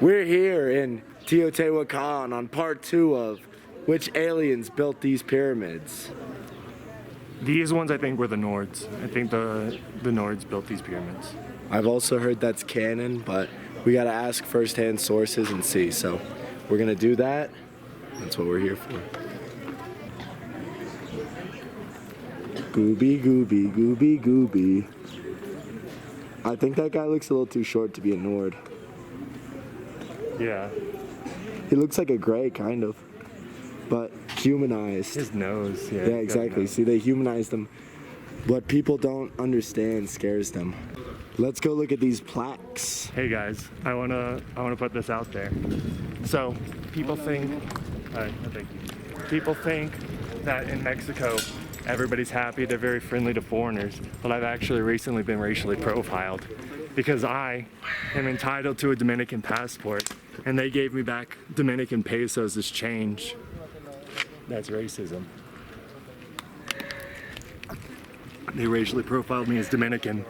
We're here in Teotihuacan on part 2 of which aliens built these pyramids. These ones I think were the Nords. I think the Nords built these pyramids. I've also heard that's canon, but we gotta ask first-hand sources and see. So we're gonna do that. That's what we're here for. Gooby, gooby, gooby, gooby. I think that guy looks a little too short to be a Nord. Yeah. He looks like a gray, kind of, but humanized. His nose, yeah. Yeah, exactly. See, they humanized him. What people don't understand scares them. Let's go look at these plaques. Hey guys, I wanna put this out there. So people think, people think that in Mexico everybody's happy, they're very friendly to foreigners, but I've actually recently been racially profiled because I am entitled to a Dominican passport and they gave me back Dominican pesos as change. That's racism. They racially profiled me as Dominican.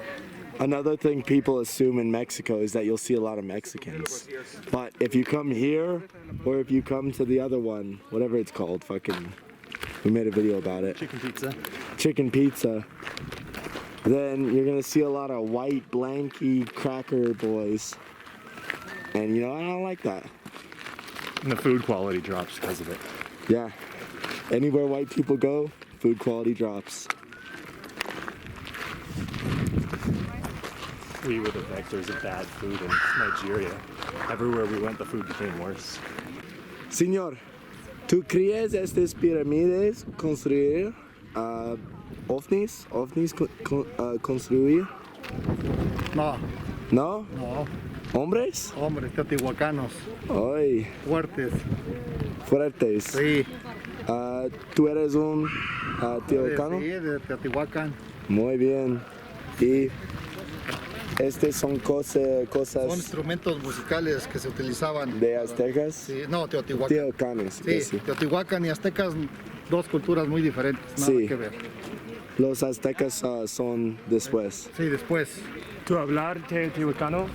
Another thing people assume in Mexico is that you'll see a lot of Mexicans. But if you come here, or if you come to the other one, whatever it's called, we made a video about it. Chicken pizza. Chicken pizza. Then you're gonna see a lot of white, blanky cracker boys. And you know, I don't like that. And the food quality drops because of it. Yeah. Anywhere white people go, food quality drops. We were the vectors of bad food in Nigeria. Everywhere we went, the food became worse. Señor, ¿tú crees estas pirámides construir ovnis construir? No. ¿No? No. ¿Hombres? Hombres, teotihuacanos. Ay. Fuertes. Fuertes. Sí. ¿Tú eres un teotihuacano? Sí, de Teotihuacan. Muy bien. Y estas son cosas... Son instrumentos musicales que se utilizaban. ¿De aztecas? Sí, no, Teotihuacan. Teotihuacanes. Sí, Teotihuacan y aztecas, dos culturas muy diferentes, nada Sí. que ver. Los aztecas son después. Sí, después. ¿Tú hablar teotihuacano?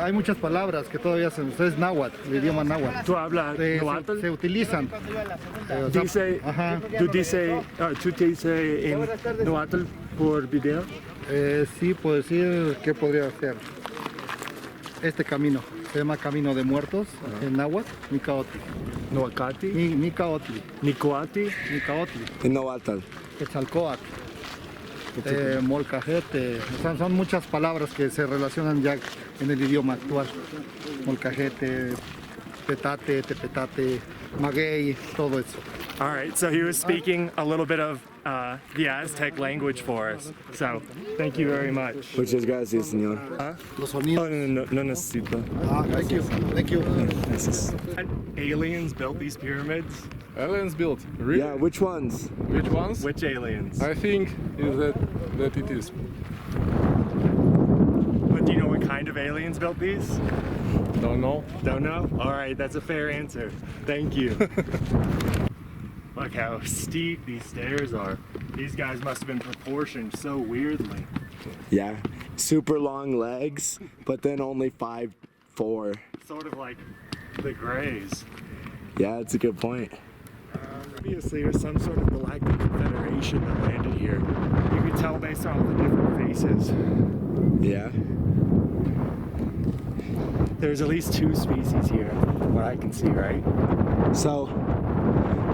Hay muchas palabras que todavía es náhuatl, el idioma náhuatl. ¿Tú hablas náhuatl? Se utilizan. Dice, ajá. ¿tú dices en náhuatl por video? Sí, puedo decir, ¿qué podría ser? Este camino, se llama Camino de Muertos, en náhuatl, Nicaotli. Noacati? Nicaotli. Nicoati? Nicaotli. En Nahuatl. Quetzalcóatl. Molcajete, son muchas palabras que se relacionan ya en el idioma actual. Molcajete, petate, tepetate, maguey, todo eso. All right, so he was speaking a little bit of the Aztec language for us. So, thank you very much. Muchas gracias, señor. Los Oh, sonidos. no necesito. Thank you. Thank you. Aliens built these pyramids? Aliens built. Really? Yeah, which ones? Which ones? Which aliens? I think is that it is. But do you know what kind of aliens built these? Don't know. Don't know? All right, that's a fair answer. Thank you. Look how steep these stairs are. These guys must have been proportioned so weirdly. Yeah, super long legs, but then only 5'4". Sort of like the Greys. Yeah, that's a good point. Obviously, there's some sort of galactic confederation that landed here. You can tell based on all the different faces. Yeah. There's at least 2 species here, from what I can see, right? So,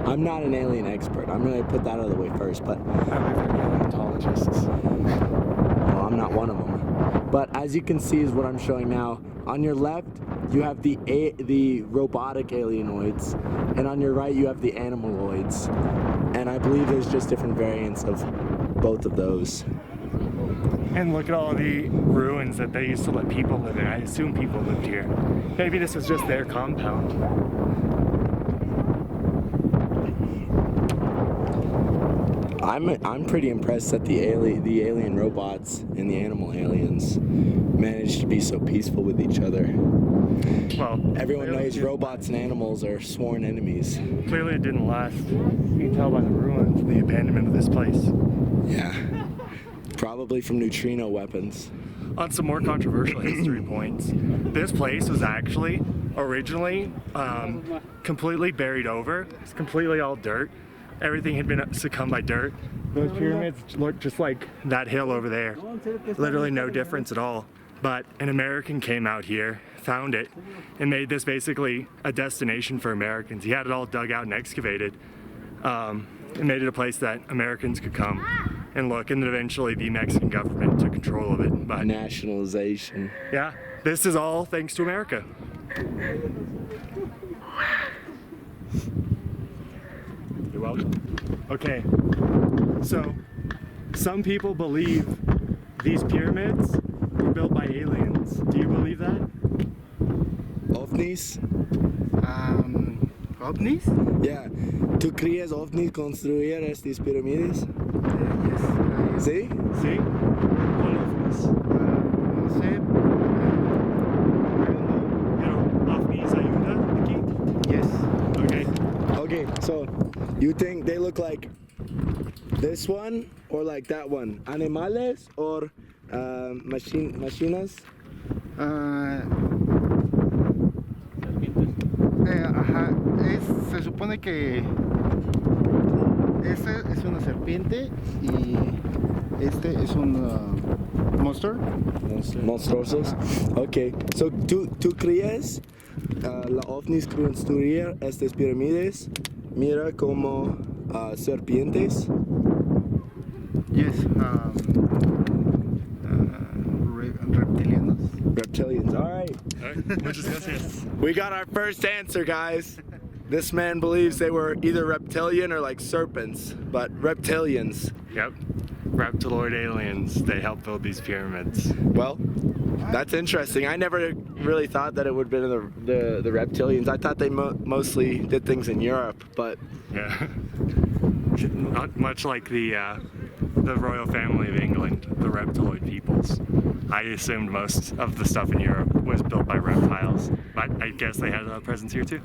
I'm not an alien expert. I'm gonna put that out of the way first, but Paleontologists. well, I'm not one of them. But as you can see is what I'm showing now. On your left, you have the robotic alienoids, and on your right, you have the animaloids. And I believe there's just different variants of both of those. And look at all the ruins that they used to let people live in. I assume people lived here. Maybe this was just their compound. I'm pretty impressed that the alien robots and the animal aliens managed to be so peaceful with each other. Well, Everyone knows robots and animals are sworn enemies. Clearly it didn't last. You can tell by the ruins and the abandonment of this place. Yeah. Probably from neutrino weapons. On some more controversial history points, this place was actually originally completely buried over. It's completely all dirt. Everything had been succumbed by dirt. Those pyramids look just like that hill over there. Literally no difference at all. But an American came out here, found it, and made this basically a destination for Americans. He had it all dug out and excavated, and made it a place that Americans could come and look, and then eventually the Mexican government took control of it. But Nationalization. yeah, this is all thanks to America. You're welcome. Okay, so some people believe these pyramids were built by aliens. Do you believe that? OVNIs? OVNIs? Yeah. ¿Tú crees OVNIs construir estas pirámides? Yes. ¿Sí? See? One of us. No sé. You know, ovnis ayuda aquí? Yes. Okay. Okay, so you think they look like this one or like that one? Animales or machinas? Ajá, se supone que este es una serpiente y este es un monster. Monstruosos. Okay, so ¿tú crees la OVNIs construir estas pirámides? Mira como serpientes. Yes. Reptilianos. Reptilians. All right. Muchas gracias. We got our first answer, guys. This man believes they were either reptilian or like serpents, but reptilians. Yep. Reptiloid aliens. They helped build these pyramids. Well, that's interesting. I never really thought that it would have been the reptilians. I thought they mostly did things in Europe, but Yeah. Not much like the royal family of England, the reptiloid peoples. I assumed most of the stuff in Europe was built by reptiles, but I guess they had a presence here too.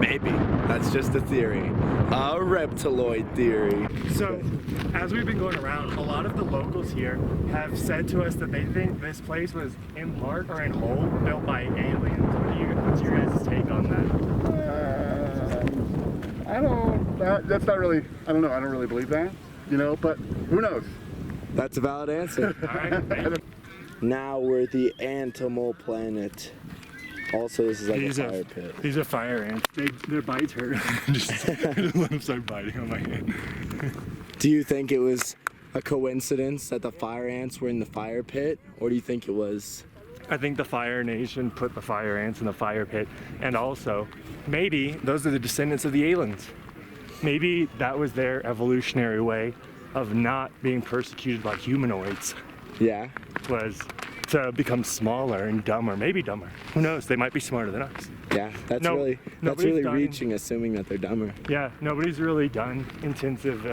maybe. That's just a theory. A reptiloid theory. So, as we've been going around, a lot of the locals here have said to us that they think this place was in part or in whole built by aliens. What's your guys' take on that? I don't. That's not really. I don't know. I don't really believe that. You know, but who knows? That's a valid answer. All right, thank you. Now we're the Antimal planet. Also, this is like a fire pit. These are fire ants. Their bites hurt. just let them start biting on my hand. Do you think it was a coincidence that the fire ants were in the fire pit, or do you think it was? I think the Fire Nation put the fire ants in the fire pit, and also maybe those are the descendants of the aliens. Maybe that was their evolutionary way of not being persecuted by humanoids, Yeah. was to become smaller and dumber, maybe dumber. Who knows? They might be smarter than us. Yeah, that's No, really nobody's done- reaching, assuming that they're dumber. Yeah, nobody's really done intensive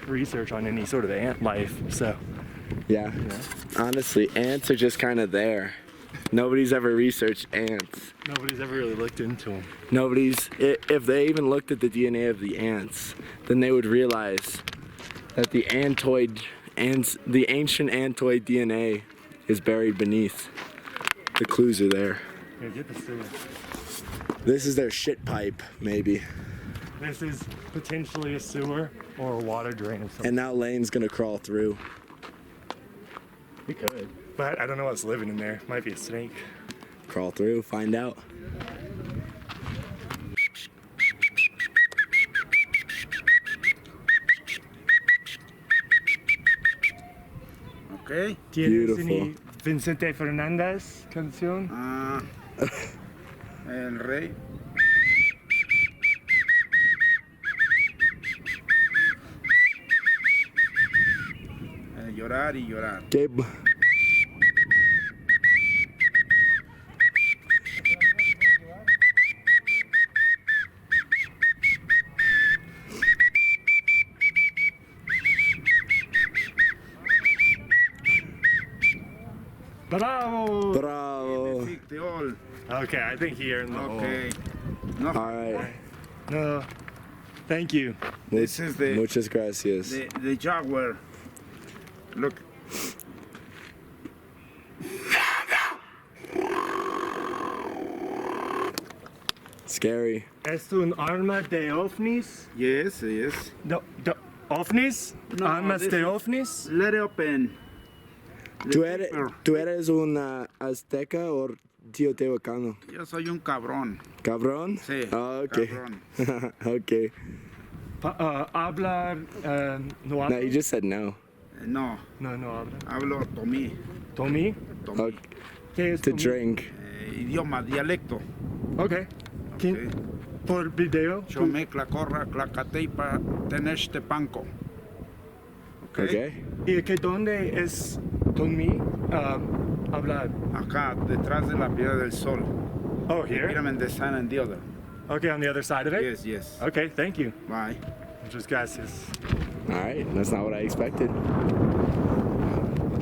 research on any sort of ant life, so Yeah. Honestly, ants are just kind of there. Nobody's ever researched ants. nobody's ever really looked into them. If they even looked at the DNA of the ants, then they would realize that the ancient antoid DNA is buried beneath. The clues are there. Yeah, get the sewer. This is their shit pipe, maybe. This is potentially a sewer or a water drain of some And now Lane's gonna crawl through. We could. But I don't know what's living in there. Might be a snake. Crawl through, find out. Okay. ¿Tienes Beautiful. any Vicente Fernández canción? El rey. Llorar y llorar. Okay. Bravo! Bravo. They all. Okay, I think he earned the Okay. All right. No. Thank you. This is the- Muchas gracias. The jaguar. Look. Scary. Es un arma de ovnis? Yes, yes. ¿Ovnis? No, ¿Armas this de is- ovnis? Let it open. ¿Tú eres un azteca o teotihuacano? Yo soy un cabrón. ¿Cabrón? Sí. Ah, ok. Cabrón. Okay. Hablar... no No, hablo. you just said no. No, No habla. hablo tomí. ¿Tomí? Tomí. Okay. ¿Qué es To tomí? drink. Idioma, dialecto. Ok. ¿Quién? Sí. Por video. Chome, clacorra, clacateipa, teneste panco. Okay. ¿Y que dónde es Tomí? Hablar. Acá, detrás de la Piedra del Sol. Oh, here? Pyramid de San and the other. Okay, on the other side of it? Yes, yes. Okay, thank you. Bye. Muchas gracias. All right. That's not what I expected.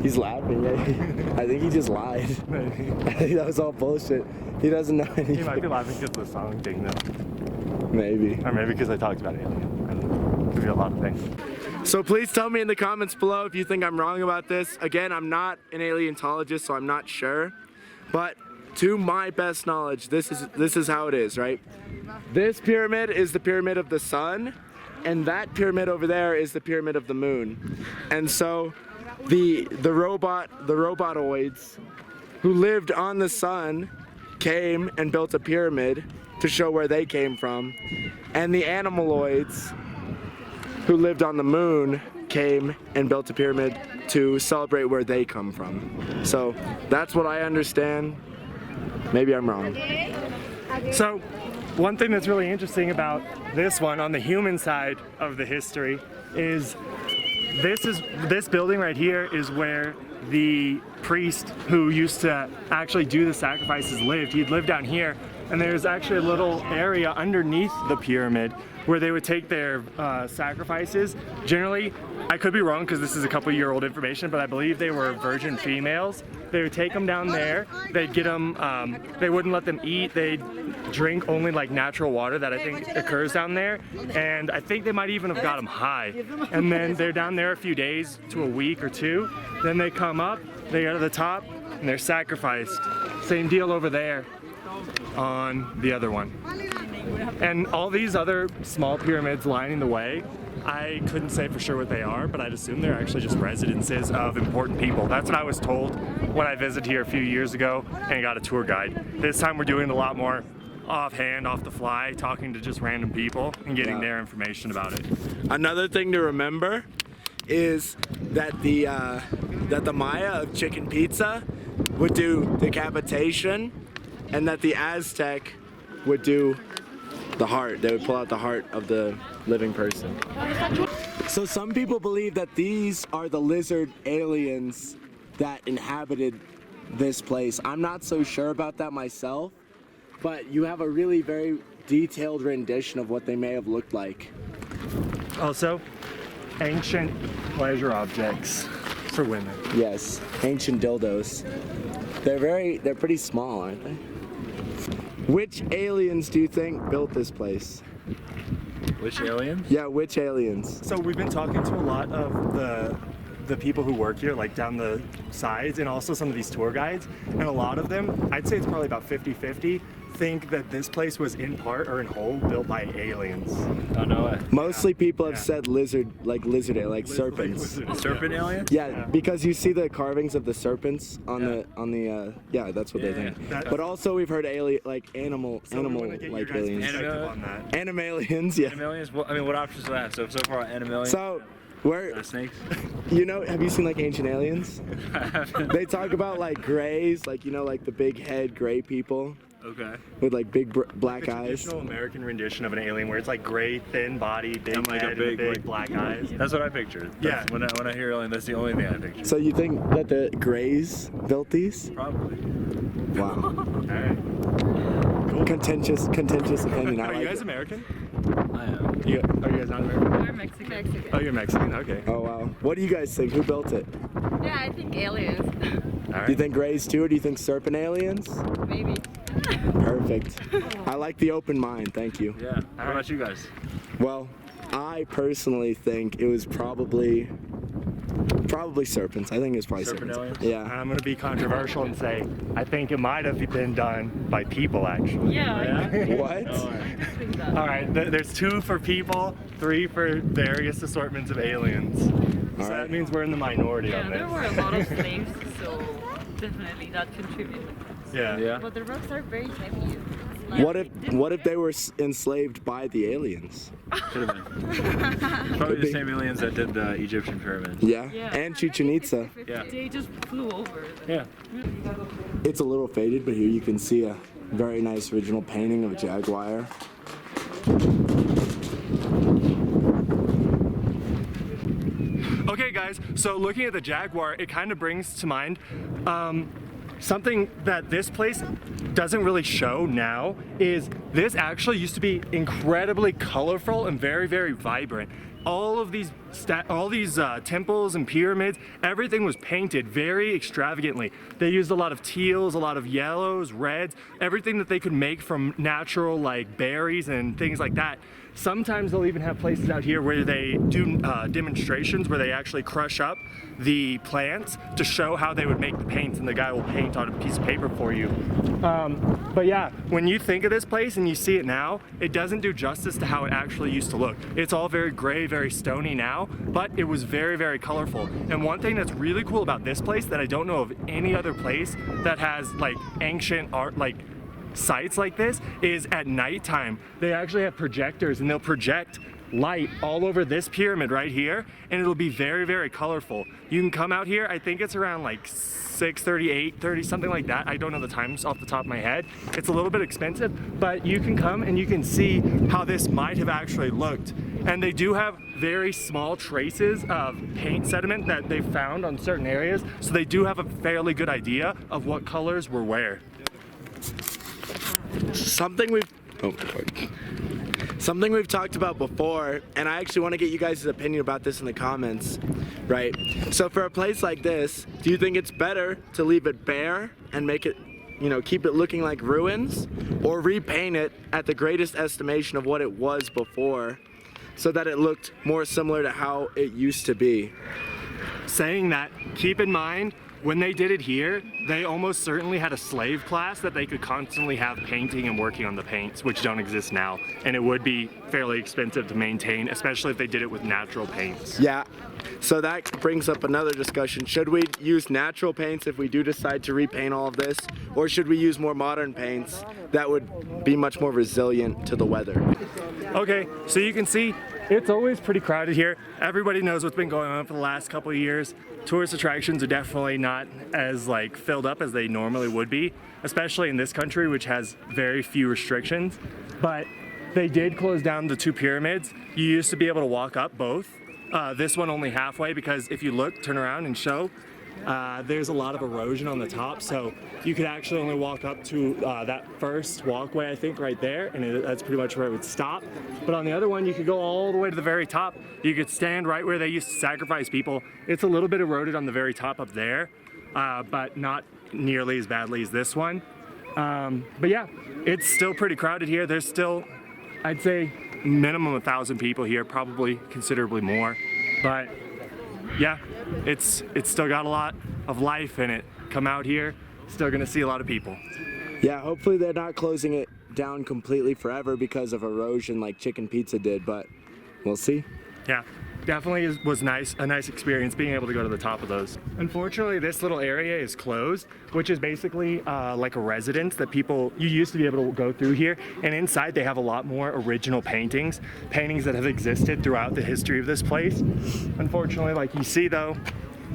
He's laughing. Yeah. I think he just lied. I think that was all bullshit. He doesn't know anything. He might be laughing because of the song thing, though. Maybe. Or maybe because I talked about alien. I don't know. Could be a lot of things. So please tell me in the comments below if you think I'm wrong about this. Again, I'm not an paleontologist, so I'm not sure. But to my best knowledge, this is how it is, right? This pyramid is the pyramid of the sun, and that pyramid over there is the pyramid of the moon. And so the robotoids who lived on the sun came and built a pyramid to show where they came from, and the animaloids who lived on the moon came and built a pyramid to celebrate where they come from. So that's what I understand. Maybe I'm wrong. So, one thing that's really interesting about this one on the human side of the history is this building right here is where the priest who used to actually do the sacrifices lived. He'd live down here, and there's actually a little area underneath the pyramid where they would take their sacrifices. Generally, I could be wrong because this is a couple-year-old information, but I believe they were virgin females. They would take them down there, they'd get them, they wouldn't let them eat, they'd drink only like natural water that I think occurs down there, and I think they might even have got them high. And then they're down there a few days to a week or two, then they come up, they go to the top, and they're sacrificed. Same deal over there on the other one. And all these other small pyramids lining the way, I couldn't say for sure what they are, but I'd assume they're actually just residences of important people. That's what I was told when I visited here a few years ago and got a tour guide. This time we're doing a lot more offhand, off the fly, talking to just random people and getting their information about it. Another thing to remember is that the Maya of chicken pizza would do decapitation, and that the Aztec would do the heart. They would pull out the heart of the living person. So some people believe that these are the lizard aliens that inhabited this place. I'm not so sure about that myself, but you have a really very detailed rendition of what they may have looked like. Also, ancient pleasure objects for women. Yes, ancient dildos. They're pretty small, aren't they? Which aliens do you think built this place? Which aliens? Yeah, which aliens? So we've been talking to a lot of the people who work here, like down the sides, and also some of these tour guides, and a lot of them, I'd say it's probably about 50-50, think that this place was in part or in whole built by aliens. Oh, no way. Mostly people have Yeah. said lizard, like serpents. Serpent alien? Yeah, because you see the carvings of the serpents on the yeah, that's what they Yeah, think. yeah. But also we've heard animal So we wanna get your like guys' aliens. perspective on that. Animalians, yeah. Animalians? Well, I mean, what options do I have? So far, animalians. So where Snakes? you know, have you seen like Ancient Aliens? They talk about like grays, like you know, like the big head gray people Okay. with like big black A eyes. traditional American rendition of an alien where it's like gray, thin body, big And like a head, big, and big like- black eyes. That's what I pictured. Yeah. When I hear alien, that's the only thing I picture. So you think that the Greys built these? Probably. Wow. Alright. Contentious opinion. I Are you like guys it. American? I am. Are you guys not American? We're Mexican. Oh, you're Mexican. Okay. Oh wow. What do you guys think? Who built it? Yeah, I think aliens. All Do you think Greys too, or do you think serpent aliens? Maybe. Perfect. I like the open mind. Thank you. Yeah. How about you guys? Well, I personally think it was probably Probably serpents. I think it's probably Serpent serpents. aliens? Yeah. I'm gonna be controversial and say I think it might have been done by people actually. Yeah, What? I think that. All right, there's 2 for people, 3 for various assortments of aliens. So right. that means we're in the minority Yeah, on there this. were a lot of slaves, so definitely that contributed. Yeah. Yeah. But the rocks are very heavy. What if they were enslaved by the aliens? Could have been. Probably Could the be. same aliens that did the Egyptian pyramids. Yeah. Yeah. And Chichen Itza. Yeah. They just flew over. Yeah. It's a little faded, but here you can see a very nice original painting of a jaguar. Okay guys, so looking at the jaguar, it kind of brings to mind something that this place doesn't really show now is this actually used to be incredibly colorful and very, very vibrant. All of these temples and pyramids, everything was painted very extravagantly. They used a lot of teals, a lot of yellows, reds, everything that they could make from natural like berries and things like that. Sometimes they'll even have places out here where they do demonstrations where they actually crush up the plants to show how they would make the paints, and the guy will paint on a piece of paper for you. But yeah, when you think of this place and you see it now, it doesn't do justice to how it actually used to look. It's all very gray, very stony now, but it was very, very colorful. And one thing that's really cool about this place that I don't know of any other place that has like ancient art, like sites like this, is at nighttime they actually have projectors and they'll project light all over this pyramid right here, and it'll be very, very colorful. You can come out here, I think it's around like 6:30, 8:30, something like that. I don't know the times off the top of my head. It's a little bit expensive, but you can come and you can see how this might have actually looked. And they do have very small traces of paint sediment that they found on certain areas, so they do have a fairly good idea of what colors were where. Something we've talked about before, and I actually want to get you guys' opinion about this in the comments, right? So for a place like this, do you think it's better to leave it bare and make it, you know, keep it looking like ruins, or repaint it at the greatest estimation of what it was before so that it looked more similar to how it used to be? Saying that, keep in mind, when they did it here, they almost certainly had a slave class that they could constantly have painting and working on the paints, which don't exist now. And it would be fairly expensive to maintain, especially if they did it with natural paints. Yeah, so that brings up another discussion. Should we use natural paints if we do decide to repaint all of this? Or should we use more modern paints that would be much more resilient to the weather? Okay, so you can see it's always pretty crowded here. Everybody knows what's been going on for the last couple of years. Tourist attractions are definitely not as like filled up as they normally would be, especially in this country, which has very few restrictions. But they did close down the 2 pyramids. You used to be able to walk up both. This one only halfway, because if you look, turn around and show, there's a lot of erosion on the top, so you could actually only walk up to that first walkway, I think, right there, and that's pretty much where it would stop. But on the other one, you could go all the way to the very top. You could stand right where they used to sacrifice people. It's a little bit eroded on the very top up there, but not nearly as badly as this one. But yeah, it's still pretty crowded here. There's still, I'd say, minimum 1,000 people here, probably considerably more. But yeah, it's still got a lot of life in it. Come out here, still gonna see a lot of people. Yeah, hopefully they're not closing it down completely forever because of erosion like Chicken Pizza did, but we'll see. Yeah, definitely was a nice experience being able to go to the top of those. Unfortunately, this little area is closed, which is basically like a residence that you used to be able to go through here. And inside they have a lot more original paintings that have existed throughout the history of this place. Unfortunately, like you see though,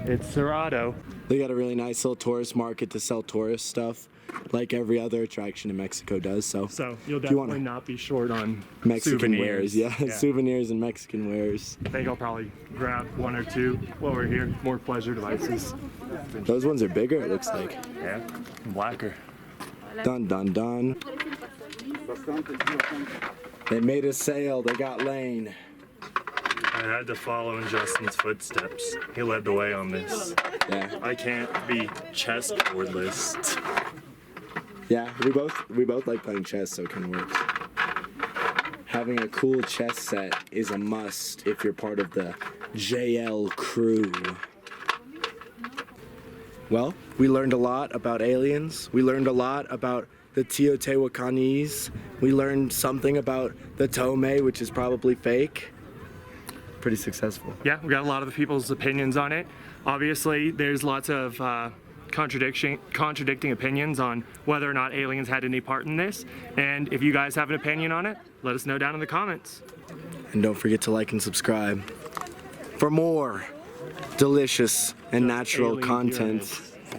it's cerrado. They got a really nice little tourist market to sell tourist stuff, like every other attraction in Mexico does. So you'll definitely not be short on Mexican souvenirs. wares, yeah. Souvenirs and Mexican wares. I think I'll probably grab 1 or 2 while we're here. More pleasure devices. Those ones are bigger, it looks like. Yeah, blacker. Dun dun dun. They made a sale, they got Lane. I had to follow in Justin's footsteps. He led the way on this. Yeah. I can't be chessboardless. Yeah, we both like playing chess, so it kind of works. Having a cool chess set is a must if you're part of the JL crew. Well, we learned a lot about aliens. We learned a lot about the Teotihuacanese. We learned something about the Tome, which is probably fake. Pretty successful. Yeah, we got a lot of the people's opinions on it. Obviously, there's lots of contradicting opinions on whether or not aliens had any part in this. And if you guys have an opinion on it, let us know down in the comments. And don't forget to like and subscribe for more delicious and natural Alien content. pyramids.